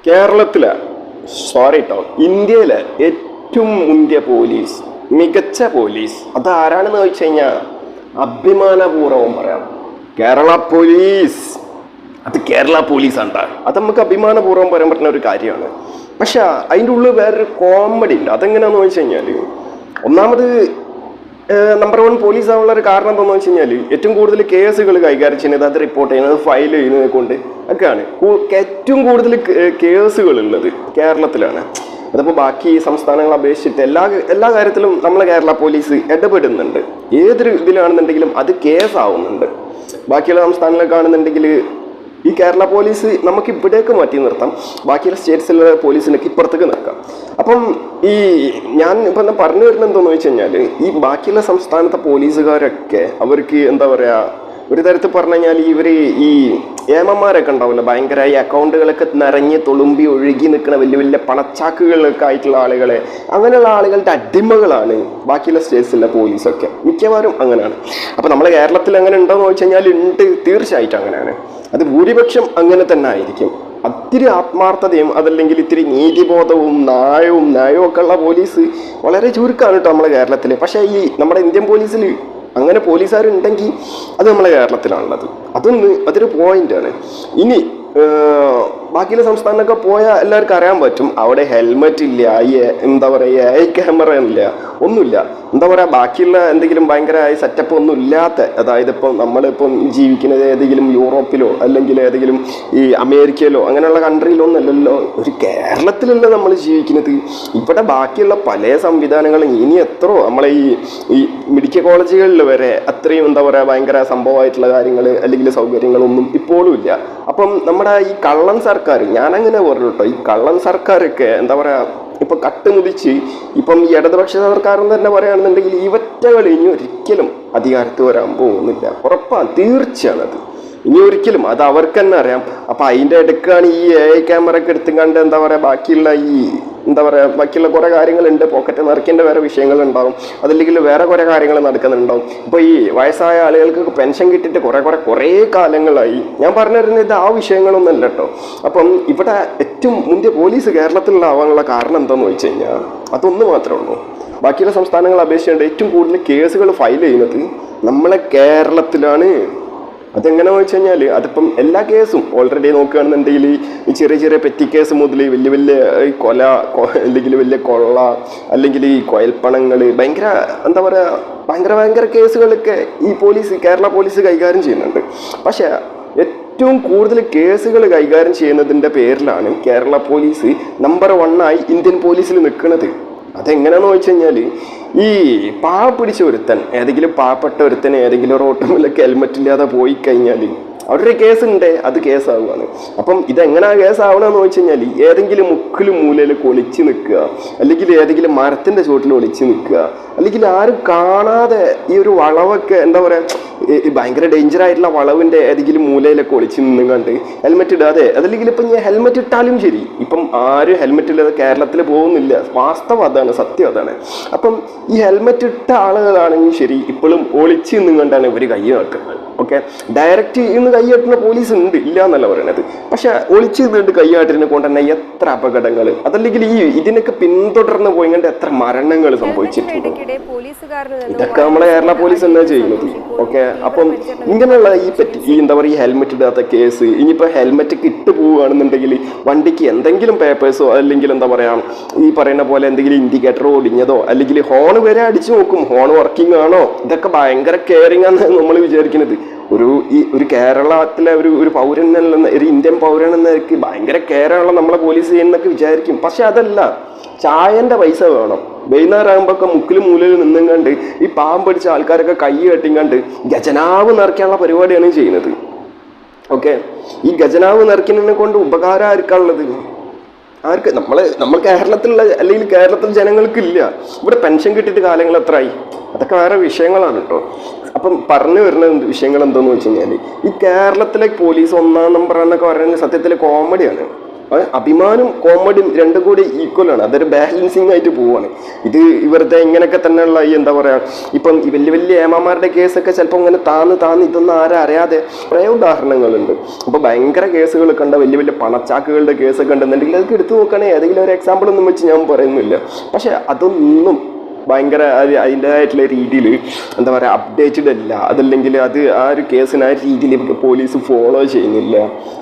കേരളത്തിലെ സോറി കേട്ടോ, ഇന്ത്യയിലെ ഏറ്റവും മുന്തിയ പോലീസ്, മികച്ച പോലീസ് അതാരാണെന്ന് ചോദിച്ചു കഴിഞ്ഞാൽ അഭിമാനപൂർവ്വം പറയാം കേരള പോലീസ്. അത് കേരള പോലീസ് ആണ്. അത് നമുക്ക് അഭിമാനപൂർവ്വം പറയാൻ പറ്റുന്ന ഒരു കാര്യമാണ്. പക്ഷെ അതിൻ്റെ ഉള്ളിൽ വേറൊരു കോമഡി ഉണ്ട്. അതെങ്ങനെയാണെന്ന് ചോദിച്ചു കഴിഞ്ഞാൽ, ഒന്നാമത് നമ്പർ 1 പോലീസ് ആവാനുള്ള ഒരു കാരണം എന്താണെന്ന് വെച്ച് കഴിഞ്ഞാൽ ഏറ്റവും കൂടുതൽ കേസുകൾ കൈകാര്യം ചെയ്യുന്നത്, അത് റിപ്പോർട്ട് ചെയ്യുന്നത്, ഫയൽ ചെയ്യുന്നത് കൊണ്ട് ഒക്കെയാണ്. ഏറ്റവും കൂടുതൽ കേസുകൾ ഉള്ളത് കേരളത്തിലാണ്. അതിപ്പോൾ ബാക്കി സംസ്ഥാനങ്ങളെ അപേക്ഷിച്ചിട്ട് എല്ലാ കാര്യത്തിലും നമ്മളെ കേരള പോലീസ് ഇടപെടുന്നുണ്ട്. ഏതൊരു ഇതിലാണെന്നുണ്ടെങ്കിലും അത് കേസാവുന്നുണ്ട്. ബാക്കിയുള്ള സംസ്ഥാനങ്ങളൊക്കെ ആണെന്നുണ്ടെങ്കിൽ ഈ കേരള പോലീസ് നമുക്ക് ഇവിടേക്ക് മാറ്റി നിർത്താം, ബാക്കിയുള്ള സ്റ്റേറ്റ്സിലെ പോലീസിനൊക്കെ ഇപ്പുറത്തേക്ക് നിർത്താം. അപ്പം ഞാൻ ഇപ്പം പറഞ്ഞു വരുന്നത് എന്താണെന്ന് വെച്ച് കഴിഞ്ഞാൽ, ഈ ബാക്കിയുള്ള സംസ്ഥാനത്തെ പോലീസുകാരൊക്കെ അവർക്ക് എന്താ പറയുക, ഒരു തരത്തിൽ പറഞ്ഞു കഴിഞ്ഞാൽ ഇവർ ഈ ഏമന്മാരൊക്കെ ഉണ്ടാവില്ല, ഭയങ്കര ഈ അക്കൗണ്ടുകളൊക്കെ നിറഞ്ഞ് തുളുമ്പി ഒഴുകി നിൽക്കുന്ന വലിയ വലിയ പണച്ചാക്കുകളൊക്കെ ആയിട്ടുള്ള ആളുകളെ, അങ്ങനെയുള്ള ആളുകളുടെ അടിമകളാണ് ബാക്കിയുള്ള സ്റ്റേറ്റ്സിലെ പോലീസൊക്കെ മിക്കവാറും അങ്ങനെയാണ്. അപ്പം നമ്മളെ കേരളത്തിൽ അങ്ങനെ ഉണ്ടോയെന്ന് ചോദിച്ചു കഴിഞ്ഞാൽ ഉണ്ട്, തീർച്ചയായിട്ടും അങ്ങനെയാണ്. അത് ഭൂരിപക്ഷം അങ്ങനെ തന്നെ ആയിരിക്കും. ഒത്തിരി ആത്മാർത്ഥതയും അതല്ലെങ്കിൽ ഇത്തിരി നീതിബോധവും ന്യായവും ഒക്കെ ഉള്ള പോലീസ് വളരെ ചുരുക്കമാണ് കേട്ടോ നമ്മളെ കേരളത്തിൽ. പക്ഷേ ഈ നമ്മുടെ ഇന്ത്യൻ പോലീസിൽ അങ്ങനെ പോലീസുകാരുണ്ടെങ്കിൽ അത് നമ്മളെ കേരളത്തിലാണുള്ളത്. അതൊരു പോയിന്റാണ്. ഇനി ബാക്കിയുള്ള സംസ്ഥാനമൊക്കെ പോയാൽ എല്ലാവർക്കും അറിയാൻ പറ്റും, അവിടെ ഹെൽമെറ്റ് ഇല്ല, എന്താ പറയുക, ക്യാമറ ഇല്ല, ഒന്നുമില്ല. എന്താ പറയുക, ബാക്കിയുള്ള എന്തെങ്കിലും ഭയങ്കര സെറ്റപ്പ് ഒന്നും ഇല്ലാത്ത, അതായത് ഇപ്പം നമ്മളിപ്പം ജീവിക്കുന്നത് ഏതെങ്കിലും യൂറോപ്പിലോ അല്ലെങ്കിൽ ഏതെങ്കിലും ഈ അമേരിക്കയിലോ അങ്ങനെയുള്ള കൺട്രിയിലൊന്നും അല്ലല്ലോ, ഒരു കേരളത്തിലല്ല നമ്മൾ ജീവിക്കുന്നത്. ഇവിടെ ബാക്കിയുള്ള പല സംവിധാനങ്ങളും ഇനി എത്രയോ നമ്മളെ ഈ മെഡിക്കൽ കോളേജുകളിൽ വരെ അത്രയും എന്താ പറയുക ഭയങ്കര സംഭവമായിട്ടുള്ള കാര്യങ്ങൾ അല്ലെങ്കിൽ സൗകര്യങ്ങളൊന്നും ഇപ്പോഴും ഇല്ല. അപ്പം നമ്മുടെ ഈ കള്ളൻ സർക്കാർ, ഞാനങ്ങനെ പറഞ്ഞു കേട്ടോ, ഈ കള്ളൻ സർക്കാരൊക്കെ എന്താ പറയുക ഇപ്പം കട്ടുമുതിച്ച് ഇപ്പം ഈ ഇടതുപക്ഷ സർക്കാരെന്ന് തന്നെ പറയുകയാണെന്നുണ്ടെങ്കിൽ ഇവറ്റകൾ ഇനി ഒരിക്കലും അധികാരത്തിൽ വരാൻ പോകുന്നില്ല, ഉറപ്പാണ്, തീർച്ചയാണത്. ഇനി ഒരിക്കലും, അത് അവർക്ക് തന്നെ അറിയാം. അപ്പം അതിൻ്റെ ഇടയ്ക്കാണ് ഈ ക്യാമറ ഒക്കെ എടുത്തും കണ്ട് എന്താ പറയുക ബാക്കിയുള്ള ബാക്കിയുള്ള കുറേ കാര്യങ്ങളുണ്ട്, പോക്കറ്റ് നിറയ്ക്കേണ്ട വേറെ വിഷയങ്ങളുണ്ടാവും, അതല്ലെങ്കിൽ വേറെ കുറേ കാര്യങ്ങൾ നടക്കുന്നുണ്ടാവും. ഇപ്പോൾ ഈ വയസ്സായ ആളുകൾക്ക് പെൻഷൻ കിട്ടിയിട്ട് കുറേ കാലങ്ങളായി. ഞാൻ പറഞ്ഞു തരുന്നത് ആ വിഷയങ്ങളൊന്നും കേട്ടോ. അപ്പം ഇവിടെ ഏറ്റവും മുന്തിയ പോലീസ് കേരളത്തിലാവാനുള്ള കാരണം എന്താണെന്ന് വെച്ച് കഴിഞ്ഞാൽ അതൊന്ന് മാത്രമേ ഉള്ളൂ. ബാക്കിയുള്ള സംസ്ഥാനങ്ങളെ അപേക്ഷിച്ചുകൊണ്ട് ഏറ്റവും കൂടുതൽ കേസുകൾ ഫയൽ ചെയ്യുന്നത് നമ്മളെ കേരളത്തിലാണ്. അതെങ്ങനെയാണെന്ന് വെച്ച് കഴിഞ്ഞാൽ അതിപ്പം എല്ലാ കേസും ഓൾറെഡി നോക്കുകയാണെന്നുണ്ടെങ്കിൽ ഈ ചെറിയ പെറ്റി കേസ് മുതൽ വലിയ കൊല അല്ലെങ്കിൽ വലിയ കൊള്ള അല്ലെങ്കിൽ ഈ കൊയൽപ്പണങ്ങൾ ഭയങ്കര എന്താ പറയുക ഭയങ്കര കേസുകളൊക്കെ ഈ കേരള പോലീസ് കൈകാര്യം ചെയ്യുന്നുണ്ട്. പക്ഷേ ഏറ്റവും കൂടുതൽ കേസുകൾ കൈകാര്യം ചെയ്യുന്നതിൻ്റെ പേരിലാണ് കേരള പോലീസ് നമ്പർ 1 ഇന്ത്യൻ പോലീസിൽ നിൽക്കുന്നത്. അതെങ്ങനെയാണെന്ന് വെച്ച് കഴിഞ്ഞാൽ ഈ പിടിച്ച ഒരുത്തൻ, ഏതെങ്കിലും പാവപ്പെട്ട ഒരുത്തൻ ഏതെങ്കിലും റോട്ടുമില്ലൊക്കെ ഹെൽമെറ്റ് ഇല്ലാതെ പോയി കഴിഞ്ഞാൽ അവരുടെ കേസുണ്ട്, അത് കേസാവുകയാണ്. അപ്പം ഇതെങ്ങനെയാണ് കേസാവണമെന്ന് വെച്ച് കഴിഞ്ഞാൽ ഏതെങ്കിലും മുക്കിലും മൂലയിൽ ഒളിച്ച് നിൽക്കുക, അല്ലെങ്കിൽ ഏതെങ്കിലും മരത്തിൻ്റെ ചുവട്ടിൽ ഒളിച്ച് നിൽക്കുക, അല്ലെങ്കിൽ ആരും കാണാതെ ഈ ഒരു വളവൊക്കെ എന്താ പറയുക ഭയങ്കര ഡേഞ്ചറായിട്ടുള്ള വളവിൻ്റെ ഏതെങ്കിലും മൂലയിലൊക്കെ ഒളിച്ച് നിന്നും കണ്ട് ഹെൽമെറ്റ് ഇടാതെ, അതല്ലെങ്കിൽ ഇപ്പം ഞാൻ ഹെൽമെറ്റ് ഇട്ടാലും ശരി, ഇപ്പം ആരും ഹെൽമെറ്റ് ഇല്ലാതെ കേരളത്തിൽ പോകുന്നില്ല, വാസ്തവം അതാണ്, സത്യം അതാണ്. അപ്പം ഈ ഹെൽമെറ്റ് ഇട്ട ആളുകളാണെങ്കിൽ ശരി ഇപ്പോഴും ഒളിച്ച് നിന്നും കണ്ടാണ് ഇവർ കൈ നടക്കുന്നത്. ഓക്കെ, ഡയറക്റ്റ് ഇന്ന് കൈയാട്ടുന്ന പോലീസ് ഉണ്ട്, ഇല്ല എന്നല്ല പറയണത്. പക്ഷെ ഒളിച്ച് നിന്നിട്ട് കൈയാട്ടിനെ കൊണ്ട് തന്നെ എത്ര അപകടങ്ങൾ, അതല്ലെങ്കിൽ ഇതിനൊക്കെ പിന്തുടർന്ന് പോയിക്കൊണ്ട് എത്ര മരണങ്ങൾ സംഭവിച്ചിട്ടുണ്ട്. ഇതൊക്കെ നമ്മളെ കേരള പോലീസ് തന്നെ ചെയ്യുന്നത്. ഓക്കെ, അപ്പം ഇങ്ങനെയുള്ള ഈ എന്താ പറയുക ഹെൽമെറ്റ് ഇടാത്ത കേസ്, ഇനിയിപ്പോൾ ഹെൽമെറ്റ് ഇട്ട് പോവുകയാണെന്നുണ്ടെങ്കിൽ വണ്ടിക്ക് എന്തെങ്കിലും പേപ്പേഴ്സോ അല്ലെങ്കിൽ എന്താ പറയുക ഈ പറയുന്ന പോലെ എന്തെങ്കിലും ഇൻഡിക്കേറ്റർ ഒടിഞ്ഞതോ അല്ലെങ്കിൽ ഹോൺ വരെ അടിച്ചു നോക്കും, ഹോൺ വർക്കിംഗ് ആണോ, ഇതൊക്കെ ഭയങ്കര കെയറിങ് ആണെന്ന് നമ്മൾ വിചാരിക്കുന്നത്. ഒരു കേരളത്തിലെ ഒരു പൗരൻ എന്ന ഒരു ഇന്ത്യൻ പൗരൻ എന്നൊക്കെ ഭയങ്കര കെയറാണല്ലോ നമ്മളെ പോലീസ് ചെയ്യുന്നൊക്കെ വിചാരിക്കും. പക്ഷെ അതല്ല, ചായൻ്റെ പൈസ വേണം. വൈകുന്നേരം ആകുമ്പോഴൊക്കെ മുക്കിലും മൂലയിൽ നിന്നും കണ്ട് ഈ പാവം പിടിച്ച ആൾക്കാരൊക്കെ കൈ കെട്ടിങ്ങണ്ട് ഖജനാവ് നിറയ്ക്കാനുള്ള പരിപാടിയാണ് ചെയ്യുന്നത്. ഓക്കെ, ഈ ഖജനാവ് നിറയ്ക്കുന്നതിനെ കൊണ്ട് ഉപകാരം ആർക്കാണുള്ളത്? നമ്മൾ കേരളത്തിലുള്ള അല്ലെങ്കിൽ കേരളത്തിൽ ജനങ്ങൾക്കില്ല. ഇവിടെ പെൻഷൻ കിട്ടിയിട്ട് കാലങ്ങൾ എത്രയായി, അതൊക്കെ വേറെ വിഷയങ്ങളാണ് കേട്ടോ. അപ്പം പറഞ്ഞു വരുന്ന വിഷയങ്ങൾ എന്താണെന്ന് വെച്ച് കഴിഞ്ഞാൽ ഈ കേരളത്തിലെ പോലീസ് 1ാം നമ്പർ എന്നൊക്കെ പറയുന്നത് സത്യത്തിൽ കോമഡിയാണ്. അഭിമാനം കോമഡിയും രണ്ടും കൂടി ഈക്വലാണ്. അതൊരു ബാലൻസിങ് ആയിട്ട് പോവാണ്. ഇത് ഇവരുടെ ഇങ്ങനെയൊക്കെ തന്നെയുള്ള ഈ എന്താ പറയാ, ഇപ്പം ഈ വലിയ വലിയ ഏമാമാരുടെ കേസൊക്കെ ചിലപ്പോൾ ഇങ്ങനെ താന്ന് ഇതൊന്നും ആരും അറിയാതെ കുറേ ഉദാഹരണങ്ങളുണ്ട്. അപ്പോൾ ഭയങ്കര കേസുകളൊക്കെ ഉണ്ട്, വലിയ വലിയ പണച്ചാക്കുകളുടെ കേസൊക്കെ ഉണ്ടെന്നുണ്ടെങ്കിൽ അതൊക്കെ എടുത്തു നോക്കുകയാണെങ്കിൽ ഏതെങ്കിലും ഒരു എക്സാമ്പിൾ ഒന്നും വെച്ച് ഞാൻ പറയുന്നില്ല. പക്ഷെ അതൊന്നും ഭയങ്കര അതിൻ്റെതായിട്ടുള്ള രീതിയിൽ എന്താ പറയുക അപ്ഡേറ്റഡ് അല്ല. അതല്ലെങ്കിൽ അത് ആ ഒരു കേസിന് ആ രീതിയിൽ പോലീസ് ഫോളോ ചെയ്യുന്നില്ല.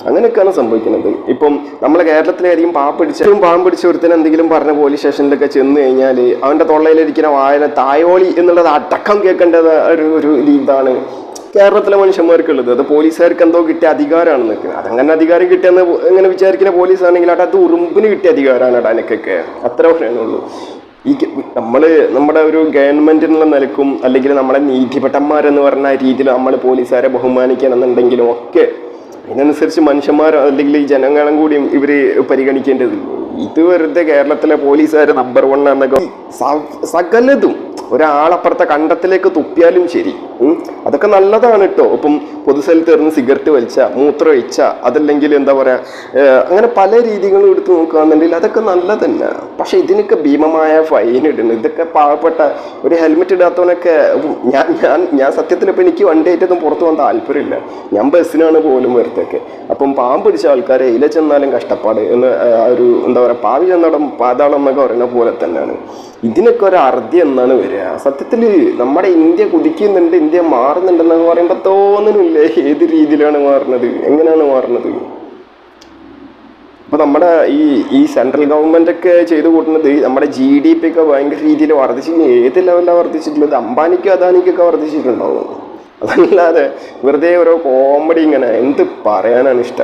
അങ്ങനെയൊക്കെയാണ് സംഭവിക്കുന്നത്. ഇപ്പം നമ്മളെ കേരളത്തിലായിരിക്കും പാവം പിടിച്ച ഒരുത്തിന് എന്തെങ്കിലും പറഞ്ഞ പോലീസ് സ്റ്റേഷനിലൊക്കെ ചെന്ന് കഴിഞ്ഞാൽ അവൻ്റെ തൊള്ളയിലിരിക്കുന്ന വായന തായോളി എന്നുള്ളത് അടക്കം കേൾക്കേണ്ടത് ഒരു ഇതാണ് കേരളത്തിലെ മനുഷ്യന്മാർക്കുള്ളത്. അത് പോലീസുകാർക്ക് എന്തോ കിട്ടിയ അധികാരമാണ് നിൽക്കുന്നത്. അതങ്ങനെ അധികാരം കിട്ടിയെന്ന് എങ്ങനെ വിചാരിക്കുന്ന പോലീസാണെങ്കിൽ അത് ഉറുമ്പിന് കിട്ടിയ അധികാരമാണ് എനിക്കൊക്കെ. അത്ര പറയാനുള്ളൂ. നമ്മുടെ ഒരു ഗവൺമെന്റിനുള്ള നിലക്കും അല്ലെങ്കിൽ നമ്മളെ നീതിപെട്ടന്മാരെന്ന് പറഞ്ഞ രീതിയിൽ നമ്മൾ പോലീസുകാരെ ബഹുമാനിക്കണം എന്നുണ്ടെങ്കിലും ഒക്കെ അതിനനുസരിച്ച് മനുഷ്യന്മാരോ അല്ലെങ്കിൽ ഈ ജനങ്ങളും കൂടിയും ഇവര് പരിഗണിക്കേണ്ടത്. ഇത് വെറുതെ കേരളത്തിലെ പോലീസുകാർ നമ്പർ 1 എന്നൊക്കെ സകലതും ഒരാളപ്പുറത്തെ കണ്ടത്തിലേക്ക് തുപ്പിയാലും ശരി, അതൊക്കെ നല്ലതാണ് കേട്ടോ. ഇപ്പം പൊതുസ്ഥലത്ത് എറിഞ്ഞ് സിഗരറ്റ് വലിച്ച, മൂത്രം ഒഴിച്ച, അതല്ലെങ്കിൽ എന്താ പറയുക, അങ്ങനെ പല രീതികളും എടുത്ത് നോക്കുകയാണെന്നുണ്ടെങ്കിൽ അതൊക്കെ നല്ലത് തന്നെ. പക്ഷെ ഇതിനൊക്കെ ഭീമമായ ഫൈൻ ഇടുന്നു. ഇതൊക്കെ പാവപ്പെട്ട ഒരു ഹെൽമെറ്റ് ഇടാത്തവനൊക്കെ ഞാൻ സത്യത്തിൽ ഇപ്പം എനിക്ക് വണ്ടിയായിട്ടൊന്നും പുറത്തു പോകാൻ താല്പര്യമില്ല. ഞാൻ ബസ്സിനാണ് പോലും വരുത്തൊക്കെ. അപ്പം പാവം പിടിച്ച ആൾക്കാരെ ഇല ചെന്നാലും കഷ്ടപ്പാട് എന്ന് ഒരു എന്താ പറയുക പാവി ചെന്നടം പാതാളം എന്നൊക്കെ പറയുന്ന പോലെ തന്നെയാണ്. ഇതിനൊക്കെ ഒരു അറുതി എന്നാണ് വരിക. സത്യത്തിൽ നമ്മുടെ ഇന്ത്യ കുതിക്കുന്നുണ്ട്, ഇന്ത്യ മാറുന്നുണ്ടെന്നൊക്കെ പറയുമ്പോൾ തോന്നുന്നില്ലേ ഏത് രീതിയിലാണ് മാറുന്നത്, എങ്ങനെയാണ് മാറുന്നത്. അപ്പൊ നമ്മുടെ ഈ സെൻട്രൽ ഗവൺമെന്റ് ഒക്കെ ചെയ്തു കൂട്ടുന്നത് നമ്മുടെ GDP ഒക്കെ ഭയങ്കര രീതിയിൽ വർദ്ധിച്ചു. ഏത് ലെവലിലാണ് വർദ്ധിച്ചിട്ടുള്ളത്? അംബാനിക്കും അദാനിക്കൊക്കെ വർദ്ധിച്ചിട്ടുണ്ടാവും. അതല്ലാതെ വെറുതെ ഓരോ കോമഡി ഇങ്ങനെ എന്ത് പറയാനാണ് ഇഷ്ടം.